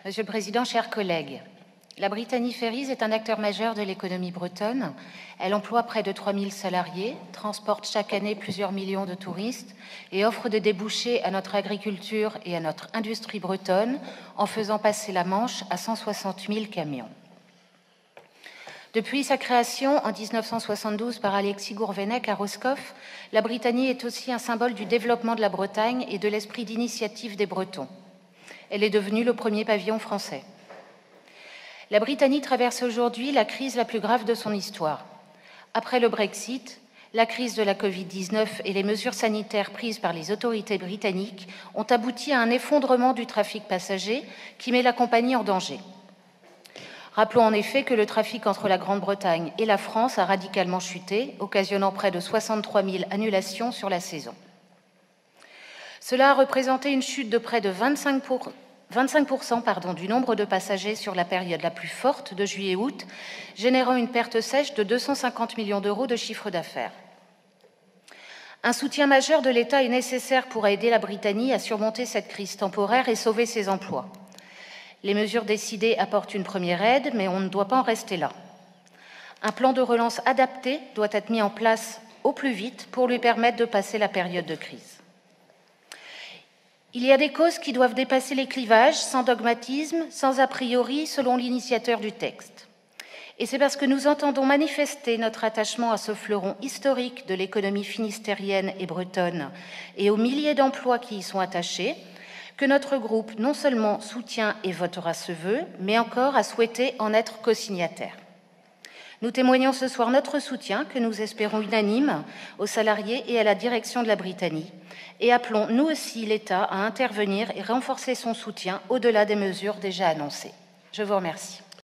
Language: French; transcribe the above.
Monsieur le Président, chers collègues, la Brittany Ferries est un acteur majeur de l'économie bretonne. Elle emploie près de 3000 salariés, transporte chaque année plusieurs millions de touristes et offre des débouchés à notre agriculture et à notre industrie bretonne en faisant passer la Manche à 160 000 camions. Depuis sa création en 1972 par Alexis Gourvenec à Roscoff, la Brittany est aussi un symbole du développement de la Bretagne et de l'esprit d'initiative des Bretons. Elle est devenue le premier pavillon français. La Brittany traverse aujourd'hui la crise la plus grave de son histoire. Après le Brexit, la crise de la Covid-19 et les mesures sanitaires prises par les autorités britanniques ont abouti à un effondrement du trafic passager qui met la compagnie en danger. Rappelons en effet que le trafic entre la Grande-Bretagne et la France a radicalement chuté, occasionnant près de 63 000 annulations sur la saison. Cela a représenté une chute de près de 25% du nombre de passagers sur la période la plus forte de juillet-août, générant une perte sèche de 250 millions d'euros de chiffre d'affaires. Un soutien majeur de l'État est nécessaire pour aider la Brittany à surmonter cette crise temporaire et sauver ses emplois. Les mesures décidées apportent une première aide, mais on ne doit pas en rester là. Un plan de relance adapté doit être mis en place au plus vite pour lui permettre de passer la période de crise. Il y a des causes qui doivent dépasser les clivages, sans dogmatisme, sans a priori, selon l'initiateur du texte. Et c'est parce que nous entendons manifester notre attachement à ce fleuron historique de l'économie finistérienne et bretonne et aux milliers d'emplois qui y sont attachés, que notre groupe non seulement soutient et votera ce vœu, mais encore a souhaité en être co-signataire. Nous témoignons ce soir notre soutien, que nous espérons unanime, aux salariés et à la direction de la Brittany, et appelons nous aussi l'État à intervenir et renforcer son soutien au-delà des mesures déjà annoncées. Je vous remercie.